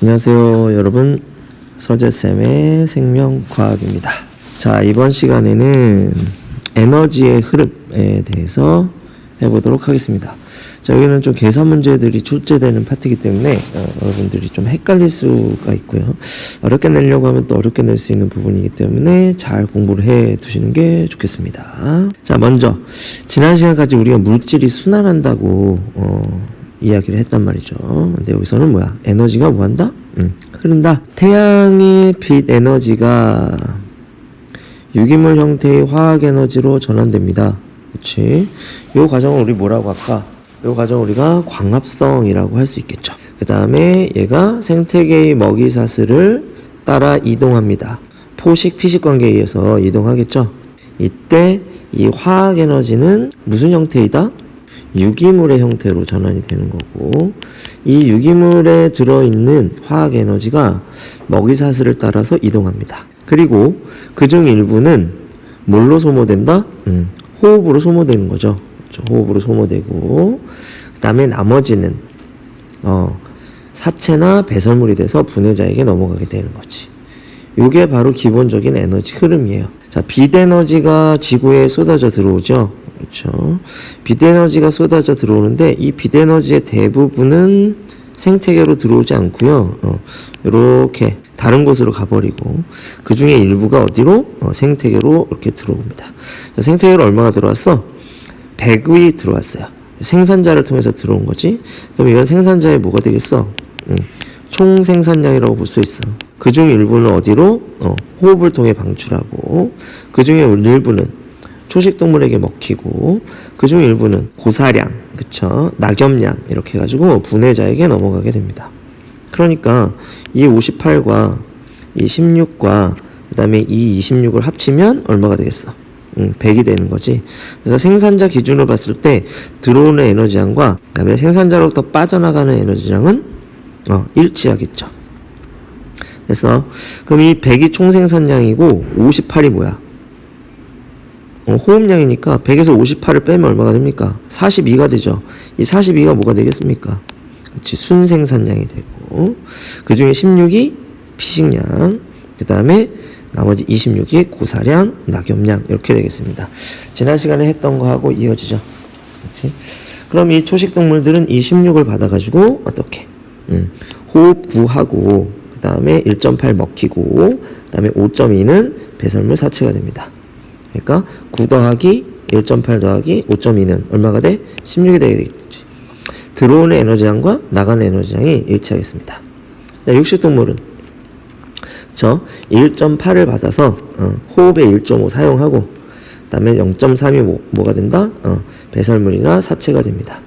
안녕하세요 여러분, 서재쌤의 생명과학입니다. 자, 이번 시간에는 에너지의 흐름에 대해서 해보도록 하겠습니다. 자, 여기는 좀 계산 문제들이 출제되는 파트이기 때문에 여러분들이 좀 헷갈릴 수가 있고요. 어렵게 내려고 하면 또 어렵게 낼 수 있는 부분이기 때문에 잘 공부를 해 두시는 게 좋겠습니다. 자, 먼저 지난 시간까지 우리가 물질이 순환한다고 이야기를 했단 말이죠. 근데 여기서는 뭐야? 에너지가 뭐한다? 흐른다. 태양의 빛 에너지가 유기물 형태의 화학 에너지로 전환됩니다. 그렇지? 이 과정을 우리 뭐라고 할까? 이 과정을 우리가 광합성이라고 할 수 있겠죠. 그 다음에 얘가 생태계의 먹이사슬을 따라 이동합니다. 포식 피식 관계에 의해서 이동하겠죠. 이때 이 화학 에너지는 무슨 형태이다? 유기물의 형태로 전환이 되는 거고, 이 유기물에 들어있는 화학 에너지가 먹이사슬을 따라서 이동합니다. 그리고 그중 일부는 뭘로 소모된다? 호흡으로 소모되는 거죠. 호흡으로 소모되고, 그 다음에 나머지는 사체나 배설물이 돼서 분해자에게 넘어가게 되는 거지. 이게 바로 기본적인 에너지 흐름이에요. 자, 빛 에너지가 지구에 쏟아져 들어오죠. 그렇죠. 빛 에너지가 쏟아져 들어오는데 이 빛 에너지의 대부분은 생태계로 들어오지 않고요. 이렇게 다른 곳으로 가버리고, 그 중에 일부가 어디로? 생태계로 이렇게 들어옵니다. 생태계로 얼마가 들어왔어? 100이 들어왔어요. 생산자를 통해서 들어온 거지. 그럼 이건 생산자의 뭐가 되겠어? 총 생산량이라고 볼 수 있어. 그 중 일부는 어디로? 호흡을 통해 방출하고, 그 중에 일부는 초식동물에게 먹히고, 그중 일부는 고사량, 그쵸? 낙엽량, 이렇게 해가지고 분해자에게 넘어가게 됩니다. 그러니까 이 58과 이 16과 그 다음에 이 26을 합치면 얼마가 되겠어? 100이 되는 거지. 그래서 생산자 기준으로 봤을 때 들어오는 에너지량과 그 다음에 생산자로부터 빠져나가는 에너지량은 일치하겠죠. 그래서 그럼 이 100이 총생산량이고 58이 뭐야? 호흡량이니까 100에서 58을 빼면 얼마가 됩니까? 42가 되죠. 이 42가 뭐가 되겠습니까? 그렇지, 순생산량이 되고, 그 중에 16이 피식량, 그 다음에 나머지 26이 고사량, 낙엽량, 이렇게 되겠습니다. 지난 시간에 했던 거하고 이어지죠. 그렇지? 그럼 이 초식동물들은 이 16을 받아가지고 어떻게? 호흡 구하고, 그 다음에 1.8 먹히고, 그 다음에 5.2는 배설물 사체가 됩니다. 그러니까 9 더하기 1.8 더하기 5.2는 얼마가 돼? 16이 되겠지. 들어오는 에너지량과 나가는 에너지량이 일치하겠습니다. 자, 육식동물은 1.8을 받아서 호흡에 1.5 사용하고, 그 다음에 0.3이 뭐가 된다? 배설물이나 사체가 됩니다.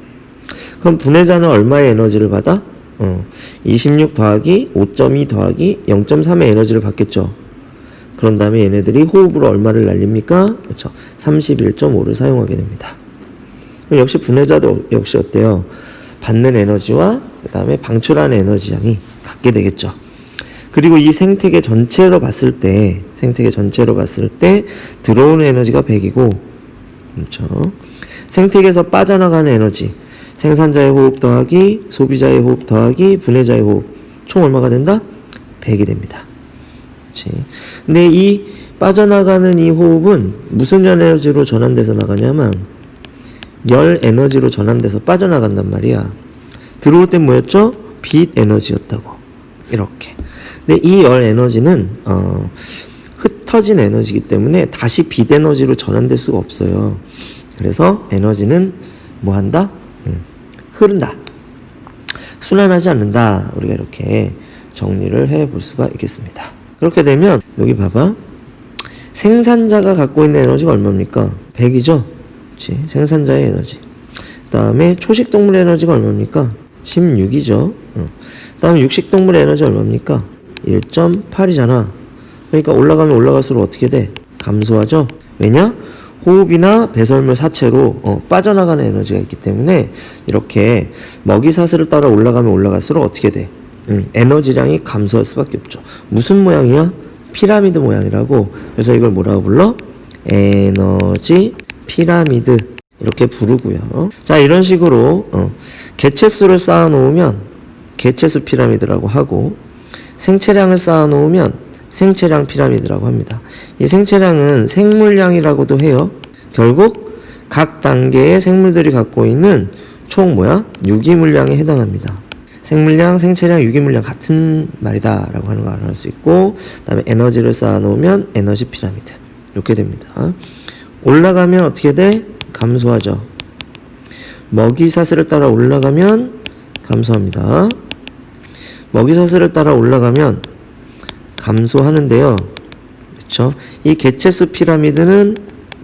그럼 분해자는 얼마의 에너지를 받아? 26 더하기 5.2 더하기 0.3의 에너지를 받겠죠. 그런 다음에 얘네들이 호흡으로 얼마를 날립니까? 그렇죠. 31.5를 사용하게 됩니다. 그럼 역시 분해자도 역시 어때요? 받는 에너지와 그 다음에 방출하는 에너지량이 같게 되겠죠. 그리고 이 생태계 전체로 봤을 때 들어오는 에너지가 100이고, 그렇죠. 생태계에서 빠져나가는 에너지, 생산자의 호흡 더하기 소비자의 호흡 더하기 분해자의 호흡, 총 얼마가 된다? 100이 됩니다. 근데 이 빠져나가는 이 호흡은 무슨 에너지로 전환돼서 나가냐면 열 에너지로 전환돼서 빠져나간단 말이야. 들어올 땐 뭐였죠? 빛 에너지였다고. 이렇게. 근데 이 열 에너지는 흩어진 에너지이기 때문에 다시 빛 에너지로 전환될 수가 없어요. 그래서 에너지는 뭐 한다? 흐른다. 순환하지 않는다. 우리가 이렇게 정리를 해 볼 수가 있겠습니다. 그렇게 되면 여기 봐봐. 생산자가 갖고 있는 에너지가 얼마입니까? 100이죠? 그렇지? 생산자의 에너지. 그 다음에 초식동물의 에너지가 얼마입니까? 16이죠. 그 다음에 육식동물의 에너지 얼마입니까? 1.8이잖아. 그러니까 올라가면 올라갈수록 어떻게 돼? 감소하죠? 왜냐? 호흡이나 배설물 사체로 빠져나가는 에너지가 있기 때문에 이렇게 먹이사슬을 따라 올라가면 올라갈수록 어떻게 돼? 에너지량이 감소할 수밖에 없죠. 무슨 모양이야? 피라미드 모양이라고. 그래서 이걸 뭐라고 불러? 에너지 피라미드, 이렇게 부르고요. 자, 이런 식으로 개체수를 쌓아 놓으면 개체수 피라미드라고 하고, 생체량을 쌓아놓으면 생체량 피라미드라고 합니다. 이 생체량은 생물량이라고도 해요. 결국 각 단계의 생물들이 갖고 있는 총 유기물량에 해당합니다. 생물량, 생체량, 유기물량 같은 말이다 라고 하는 거 알아볼 수 있고, 그 다음에 에너지를 쌓아놓으면 에너지 피라미드 이렇게 됩니다. 올라가면 어떻게 돼? 감소하죠. 먹이 사슬을 따라 올라가면 감소합니다. 먹이 사슬을 따라 올라가면 감소하는데요. 그렇죠? 이 개체수 피라미드는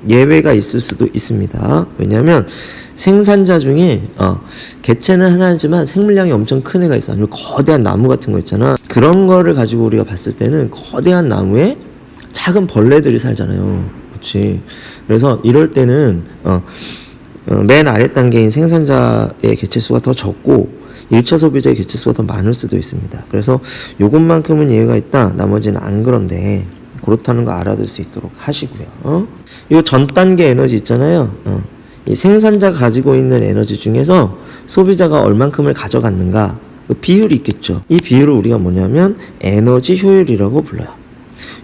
예외가 있을 수도 있습니다. 왜냐하면 생산자 중에 개체는 하나지만 생물량이 엄청 큰 애가 있어. 아니면 거대한 나무 같은 거 있잖아. 그런 거를 가지고 우리가 봤을 때는 거대한 나무에 작은 벌레들이 살잖아요. 그렇지. 그래서 이럴 때는 맨 아래 단계인 생산자의 개체수가 더 적고 1차 소비자의 개체수가 더 많을 수도 있습니다. 그래서 요것만큼은 예외가 있다. 나머지는 안 그런데 그렇다는 거 알아둘 수 있도록 하시고요. 요 전 단계 에너지 있잖아요. 이 생산자가 가지고 있는 에너지 중에서 소비자가 얼만큼을 가져갔는가 그 비율이 있겠죠. 이 비율을 우리가 뭐냐면 에너지 효율이라고 불러요.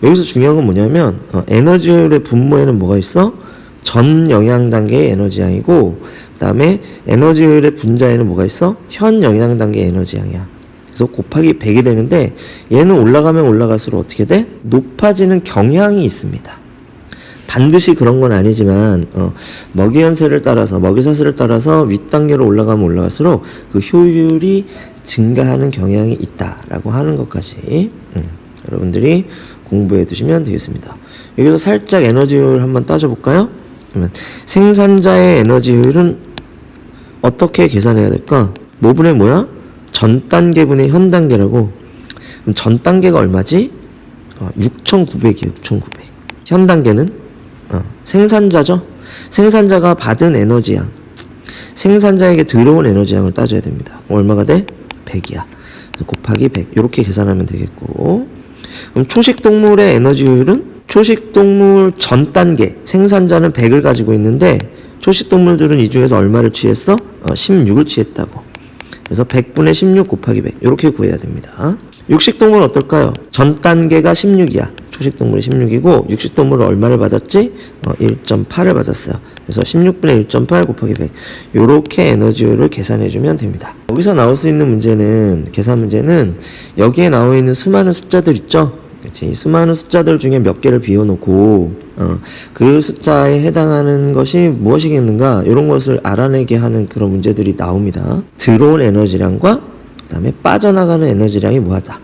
여기서 중요한 건 뭐냐면 에너지 효율의 분모에는 뭐가 있어? 전 영양 단계의 에너지량이고, 그 다음에 에너지 효율의 분자에는 뭐가 있어? 현 영양 단계의 에너지량이야. 그래서 곱하기 100이 되는데 얘는 올라가면 올라갈수록 어떻게 돼? 높아지는 경향이 있습니다. 반드시 그런 건 아니지만 먹이 연세를 따라서, 먹이 사슬을 따라서 윗단계로 올라가면 올라갈수록 그 효율이 증가하는 경향이 있다라고 하는 것까지 여러분들이 공부해 두시면 되겠습니다. 여기서 살짝 에너지 효율 한번 따져볼까요? 그러면 생산자의 에너지 효율은 어떻게 계산해야 될까? 뭐분의 뭐야? 전 단계분의 현 단계라고. 그럼 전 단계가 얼마지? 6,900이에요. 6,900. 현 단계는 생산자죠. 생산자가 받은 에너지양, 생산자에게 들어온 에너지양을 따져야 됩니다. 얼마가 돼? 100이야. 곱하기 100 이렇게 계산하면 되겠고, 그럼 초식동물의 에너지 효율은 초식동물 전 단계 생산자는 100을 가지고 있는데 초식동물들은 이 중에서 얼마를 취했어? 16을 취했다고. 그래서 100분의 16 곱하기 100 이렇게 구해야 됩니다. 육식동물은 어떨까요? 전 단계가 16이야. 초식동물이 16이고 육식동물은 얼마를 받았지? 1.8을 받았어요. 그래서 16분의 1.8 곱하기 100 이렇게 에너지율을 계산해주면 됩니다. 여기서 나올 수 있는 문제는, 계산 문제는 여기에 나와 있는 수많은 숫자들 있죠? 그치? 수많은 숫자들 중에 몇 개를 비워놓고 그 숫자에 해당하는 것이 무엇이겠는가 이런 것을 알아내게 하는 그런 문제들이 나옵니다. 들어온 에너지량과 그 다음에 빠져나가는 에너지량이 뭐하다?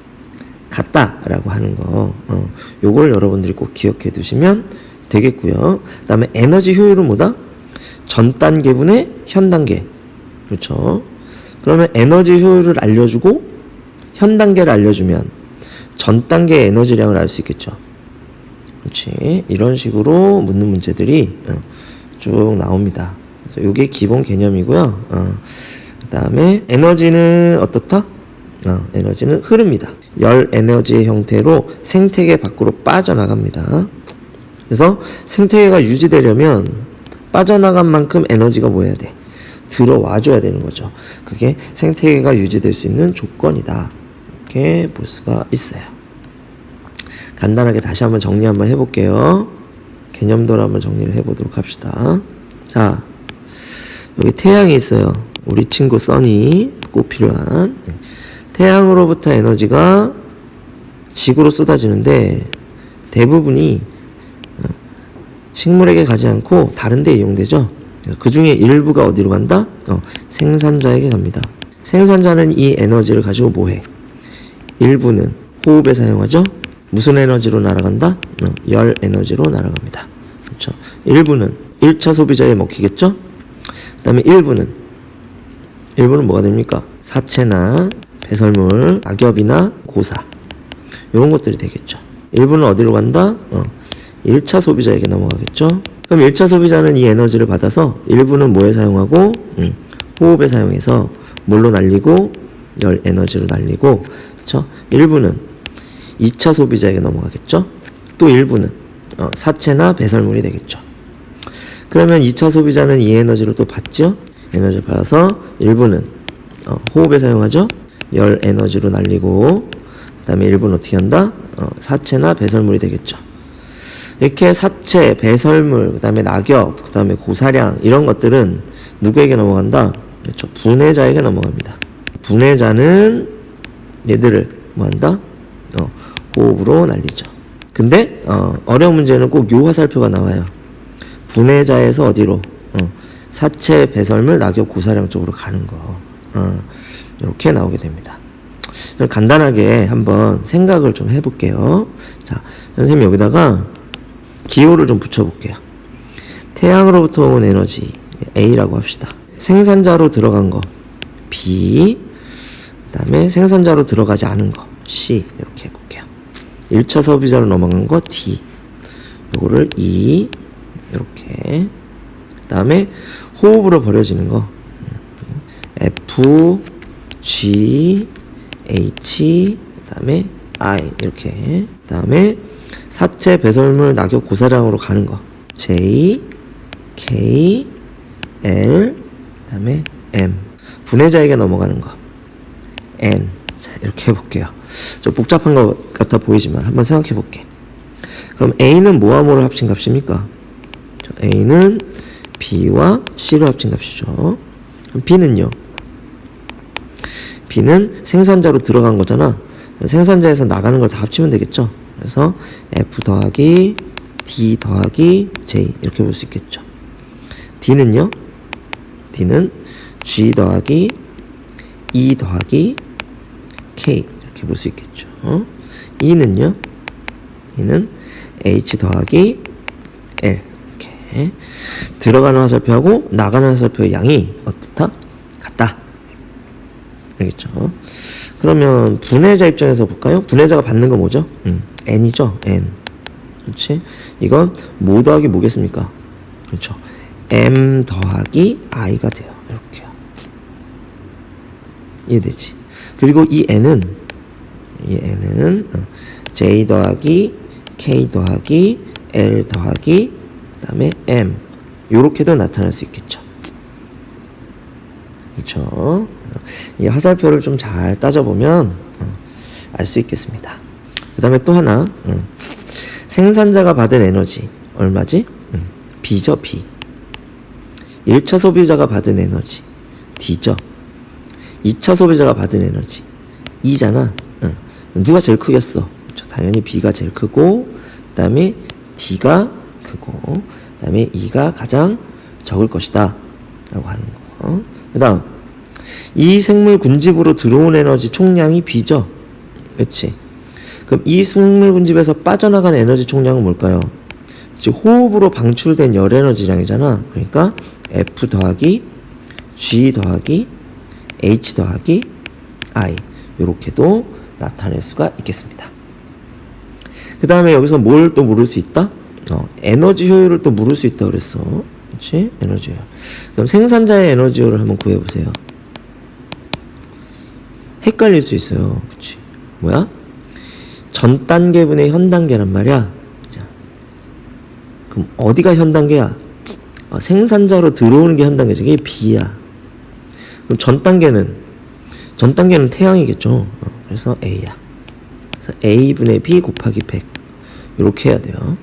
같다라고 하는 거, 요걸 여러분들이 꼭 기억해 두시면 되겠고요. 그 다음에 에너지 효율은 뭐다? 전 단계분의 현 단계. 그렇죠. 그러면 에너지 효율을 알려주고 현 단계를 알려주면 전 단계의 에너지량을 알 수 있겠죠. 그렇지. 이런 식으로 묻는 문제들이 쭉 나옵니다. 그래서 이게 기본 개념이고요. 그 다음에 에너지는 어떻다? 에너지는 흐릅니다. 열 에너지의 형태로 생태계 밖으로 빠져나갑니다. 그래서 생태계가 유지되려면 빠져나간 만큼 에너지가 뭐 해야 돼? 들어와줘야 되는 거죠. 그게 생태계가 유지될 수 있는 조건이다. 이렇게 볼 수가 있어요. 간단하게 다시 한번 정리 한번 해볼게요. 개념도를 한번 정리를 해보도록 합시다. 자, 여기 태양이 있어요. 우리 친구 써니 꼭 필요한 태양으로부터 에너지가 지구로 쏟아지는데 대부분이 식물에게 가지 않고 다른 데 이용되죠. 그 중에 일부가 어디로 간다? 생산자에게 갑니다. 생산자는 이 에너지를 가지고 뭐해? 일부는 호흡에 사용하죠. 무슨 에너지로 날아간다? 열 에너지로 날아갑니다. 그렇죠. 일부는 1차 소비자에 먹히겠죠. 그 다음에 일부는 뭐가 됩니까? 사체나 배설물, 낙엽이나 고사 이런 것들이 되겠죠. 일부는 어디로 간다? 1차 소비자에게 넘어가겠죠. 그럼 1차 소비자는 이 에너지를 받아서 일부는 뭐에 사용하고? 호흡에 사용해서 뭘로 날리고? 열 에너지로 날리고, 그렇죠? 일부는 2차 소비자에게 넘어가겠죠. 또 일부는 사체나 배설물이 되겠죠. 그러면 2차 소비자는 이 에너지를 또 받죠. 에너지를 받아서 일부는 호흡에 사용하죠. 열 에너지로 날리고, 그 다음에 1분 어떻게 한다? 사체나 배설물이 되겠죠. 이렇게 사체, 배설물, 그 다음에 낙엽, 그 다음에 고사량 이런 것들은 누구에게 넘어간다? 그렇죠. 분해자에게 넘어갑니다. 분해자는 얘들을 뭐한다? 호흡으로 날리죠. 근데 어려운 문제는 꼭 요 화살표가 나와요. 분해자에서 어디로? 사체, 배설물, 낙엽, 고사량 쪽으로 가는 거. 이렇게 나오게 됩니다. 간단하게 한번 생각을 좀 해볼게요. 자, 선생님 여기다가 기호를 좀 붙여볼게요. 태양으로부터 온 에너지 A라고 합시다. 생산자로 들어간 거 B, 그 다음에 생산자로 들어가지 않은 거 C 이렇게 해볼게요. 1차 소비자로 넘어간 거 D, 요거를 E 이렇게, 그 다음에 호흡으로 버려지는 거 F, G, H, 그 다음에 I 이렇게, 그 다음에 사체, 배설물, 낙엽, 고사량으로 가는 거 J, K, L, 그 다음에 M, 분해자에게 넘어가는 거 N. 자, 이렇게 해볼게요. 좀 복잡한 것 같아 보이지만 한번 생각해 볼게. 그럼 A는 뭐와 뭐를 합친 값입니까? A는 B와 C로 합친 값이죠. 그럼 B는요? B는 생산자로 들어간 거잖아. 생산자에서 나가는 걸 다 합치면 되겠죠. 그래서 F 더하기 D 더하기 J 이렇게 볼 수 있겠죠. D는요? D는 G 더하기 E 더하기 K 이렇게 볼 수 있겠죠. E는요? E는 H 더하기 L 이렇게. 들어가는 화살표하고 나가는 화살표의 양이 어떻다? 같다. 알겠죠? 그러면 분해자 입장에서 볼까요? 분해자가 받는 거 뭐죠? N이죠? N. 그렇지? 이건 뭐 더하기 뭐겠습니까? 그렇죠? M 더하기 I가 돼요. 이렇게요. 이해되지? 그리고 이 N은 J 더하기 K 더하기 L 더하기 그 다음에 M 요렇게도 나타날 수 있겠죠. 그렇죠? 이 화살표를 좀 잘 따져보면 알 수 있겠습니다. 그 다음에 또 하나, 생산자가 받은 에너지 얼마지? B죠. B. 1차 소비자가 받은 에너지 D죠. 2차 소비자가 받은 에너지 E잖아. 누가 제일 크겠어? 그렇죠. 당연히 B가 제일 크고, 그 다음에 D가 크고, 그 다음에 E가 가장 적을 것이다 라고 하는 거. 그 다음 이 생물 군집으로 들어온 에너지 총량이 B죠. 그렇지. 그럼 이 생물 군집에서 빠져나간 에너지 총량은 뭘까요? 즉 호흡으로 방출된 열 에너지량이잖아. 그러니까 F 더하기 G 더하기 H 더하기 I 이렇게도 나타낼 수가 있겠습니다. 그 다음에 여기서 뭘 또 물을 수 있다? 에너지 효율을 또 물을 수 있다 그랬어. 그렇지? 에너지 효율. 그럼 생산자의 에너지 효율을 한번 구해보세요. 헷갈릴 수 있어요. 그치? 뭐야? 전 단계분의 현 단계란 말이야. 자, 그럼 어디가 현 단계야? 생산자로 들어오는 게 현 단계지. 이게 B야. 그럼 전 단계는 태양이겠죠. 그래서 A야. 그래서 A분의 B 곱하기 100 이렇게 해야 돼요.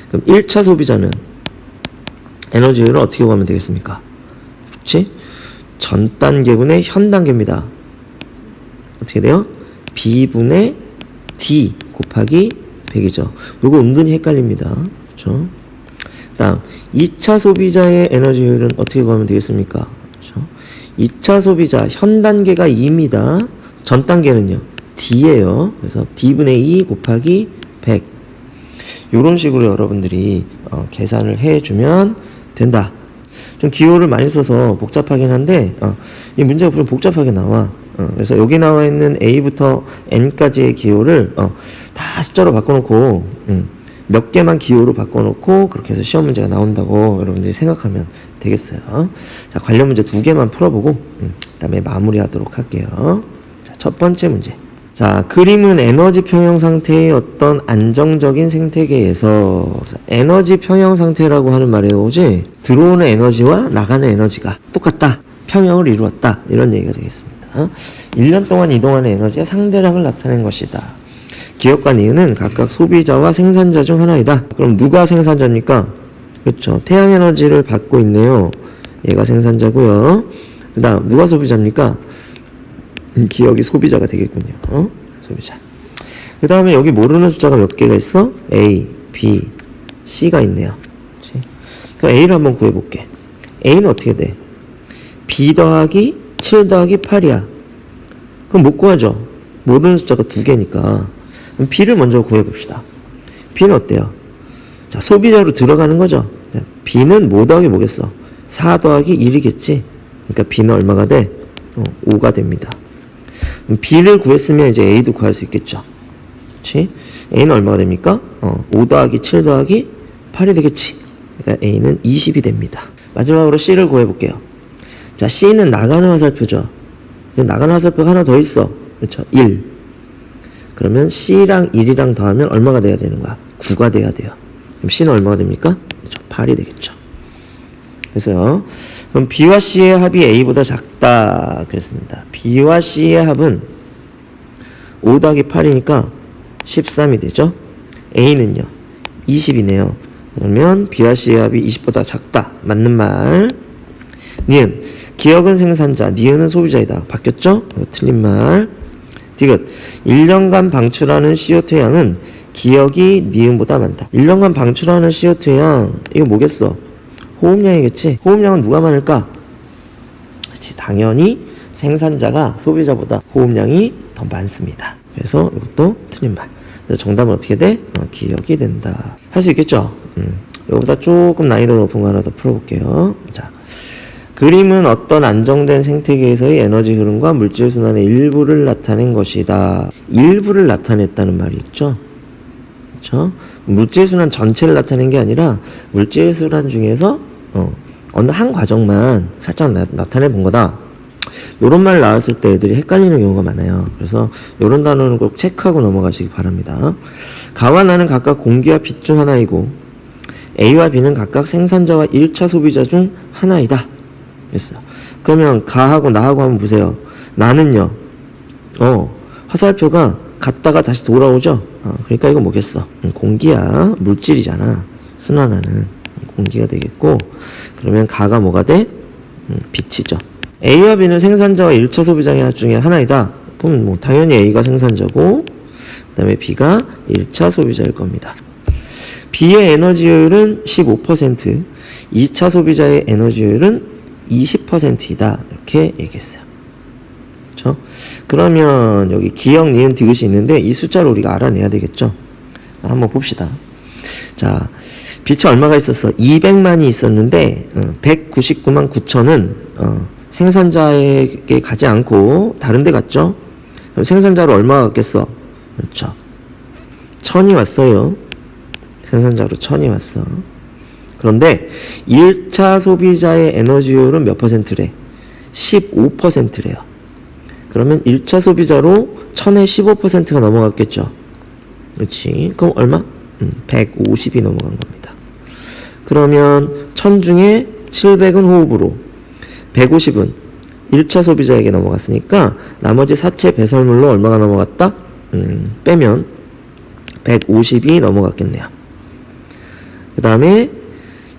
그럼 1차 소비자는 에너지 효율을 어떻게 구하면 되겠습니까? 그렇지? 전 단계분의 현 단계입니다. 어떻게 돼요? B분의 D 곱하기 100이죠. 요거 은근히 헷갈립니다. 그렇죠? 다음 2차 소비자의 에너지 효율은 어떻게 구하면 되겠습니까? 그렇죠? 2차 소비자 현 단계가 2입니다. 전 단계는요 D예요. 그래서 D분의 2 곱하기 100 이런 식으로 여러분들이 계산을 해주면 된다. 좀 기호를 많이 써서 복잡하긴 한데 이 문제가 좀 복잡하게 나와. 그래서 여기 나와 있는 A부터 N까지의 기호를 다 숫자로 바꿔놓고 몇 개만 기호로 바꿔놓고 그렇게 해서 시험 문제가 나온다고 여러분들이 생각하면 되겠어요. 자, 관련 문제 2개만 풀어보고 그 다음에 마무리하도록 할게요. 자, 첫 번째 문제. 자, 그림은 에너지 평형 상태의 어떤 안정적인 생태계에서 에너지 평형 상태라고 하는 말이 오지 들어오는 에너지와 나가는 에너지가 똑같다. 평형을 이루었다. 이런 얘기가 되겠습니다. 1년 동안 이동하는 에너지의 상대량을 나타낸 것이다. 기억과 니은은 각각 소비자와 생산자 중 하나이다. 그럼 누가 생산자입니까? 그렇죠. 태양 에너지를 받고 있네요. 얘가 생산자고요. 그 다음 누가 소비자입니까? 기억이 소비자가 되겠군요. 소비자. 그 다음에 여기 모르는 숫자가 몇 개가 있어? A, B, C가 있네요. 그렇지? 그럼 A를 한번 구해볼게. A는 어떻게 돼? B 더하기 7 더하기 8이야. 그럼 못 구하죠? 모르는 숫자가 2개니까. 그럼 B를 먼저 구해봅시다. B는 어때요? 자, 소비자로 들어가는 거죠. 자, B는 뭐 더하기 뭐겠어? 4 더하기 1이겠지? 그러니까 B는 얼마가 돼? 5가 됩니다. 그럼 B를 구했으면 이제 A도 구할 수 있겠죠. 그렇지? A는 얼마가 됩니까? 5 더하기 7 더하기 8이 되겠지. 그러니까 A는 20이 됩니다. 마지막으로 C를 구해볼게요. 자, C는 나가는 화살표죠. 나가는 화살표가 하나 더 있어. 그렇죠? 1. 그러면 C랑 1이랑 더하면 얼마가 돼야 되는 거야? 9가 돼야 돼요. 그럼 C는 얼마가 됩니까? 그렇죠? 8이 되겠죠. 그래서 그럼 B와 C의 합이 A보다 작다 그랬습니다. B와 C의 합은 5 더하기 8이니까 13이 되죠. A는요 20이네요. 그러면 B와 C의 합이 20보다 작다. 맞는 말. 니은 기억은 생산자, 니은은 소비자이다. 바뀌었죠? 틀린 말. 디귿 1년간 방출하는 CO2의 양은 기억이 니은보다 많다. 1년간 방출하는 CO2의 양 이거 뭐겠어? 호흡량이겠지? 호흡량은 누가 많을까? 그렇지, 당연히 생산자가 소비자보다 호흡량이 더 많습니다. 그래서 이것도 틀린 말. 그래서 정답은 어떻게 돼? 기억이 된다. 할 수 있겠죠? 이거보다 조금 난이도 높은 거 하나 더 풀어볼게요. 자, 그림은 어떤 안정된 생태계에서의 에너지 흐름과 물질 순환의 일부를 나타낸 것이다. 일부를 나타냈다는 말이 있죠? 그렇죠? 물질 순환 전체를 나타낸 게 아니라 물질 순환 중에서 어느 한 과정만 살짝 나타내 본 거다. 요런 말 나왔을 때 애들이 헷갈리는 경우가 많아요. 그래서 요런 단어는 꼭 체크하고 넘어가시기 바랍니다. 가와 나는 각각 공기와 빛 중 하나이고 A와 B는 각각 생산자와 1차 소비자 중 하나이다. 그랬어요. 그러면 가하고 나하고 한번 보세요. 나는요. 화살표가 갔다가 다시 돌아오죠. 그러니까 이거 뭐겠어? 공기야. 물질이잖아. 순환하는 공기가 되겠고, 그러면 가가 뭐가 돼? 빛이죠. A와 B는 생산자와 1차 소비자 중에 하나이다. 그럼 뭐 당연히 A가 생산자고 그 다음에 B가 1차 소비자일 겁니다. B의 에너지효율은 15%, 2차 소비자의 에너지효율은 20%이다. 이렇게 얘기했어요. 그렇죠? 그러면 여기 기억, 니은, 디귿이 있는데 이 숫자를 우리가 알아내야 되겠죠? 한번 봅시다. 자, 빛이 얼마가 있었어? 200만이 있었는데 199만 9천은 생산자에게 가지 않고 다른 데 갔죠? 그럼 생산자로 얼마가 갔겠어? 그렇죠. 1000이 왔어요. 생산자로 1000이 왔어. 그런데 1차 소비자의 에너지효율은 몇 퍼센트래? 15%래요. 그러면 1차 소비자로 1000에 15%가 넘어갔겠죠. 그렇지. 그럼 얼마? 150이 넘어간 겁니다. 그러면 1000 중에 700은 호흡으로, 150은 1차 소비자에게 넘어갔으니까 나머지 사체 배설물로 얼마가 넘어갔다? 빼면 150이 넘어갔겠네요. 그 다음에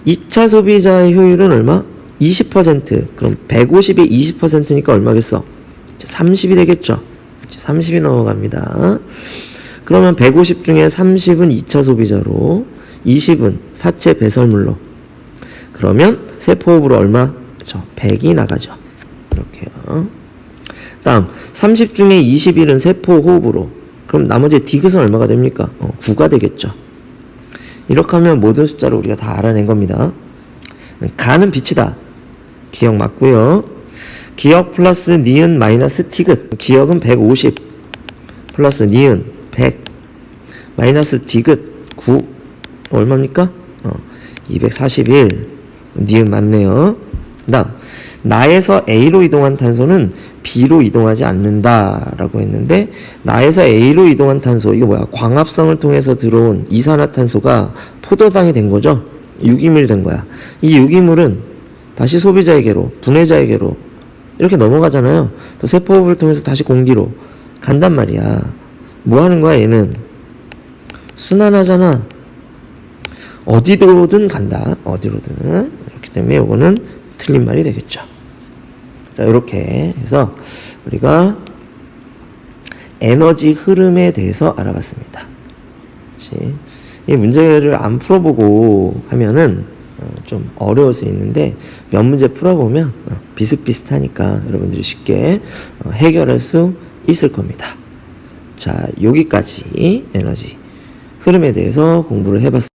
2차 소비자의 효율은 얼마? 20%. 그럼 150에 20%니까 얼마겠어? 30이 되겠죠. 30이 넘어갑니다. 그러면 150 중에 30은 2차 소비자로, 20은 사체 배설물로. 그러면 세포호흡으로 얼마? 그렇죠. 100이 나가죠. 이렇게요. 다음 30 중에 21은 세포호흡으로. 그럼 나머지 디귿은 얼마가 됩니까? 9가 되겠죠. 이렇게 하면 모든 숫자를 우리가 다 알아낸 겁니다. 가는 빛이다. 기억 맞고요. 기억 플러스 니은 마이너스 디귿. 기억은 150 플러스 니은 100 마이너스 디귿 9 얼마입니까? 241. 니은 맞네요. 그 다음 나에서 A로 이동한 탄소는 B로 이동하지 않는다 라고 했는데, 나에서 A로 이동한 탄소, 이거 뭐야? 광합성을 통해서 들어온 이산화탄소가 포도당이 된 거죠. 유기물이 된 거야. 이 유기물은 다시 소비자에게로, 분해자에게로 이렇게 넘어가잖아요. 또 세포호흡을 통해서 다시 공기로 간단 말이야. 뭐 하는 거야 얘는? 순환하잖아. 어디로든 간다. 어디로든. 그렇기 때문에 이거는 틀린 말이 되겠죠. 자, 이렇게 해서 우리가 에너지 흐름에 대해서 알아봤습니다. 그치? 이 문제를 안 풀어보고 하면은 좀 어려울 수 있는데 몇 문제 풀어보면 비슷비슷하니까 여러분들이 쉽게 해결할 수 있을 겁니다. 자, 여기까지 에너지 흐름에 대해서 공부를 해봤습니다.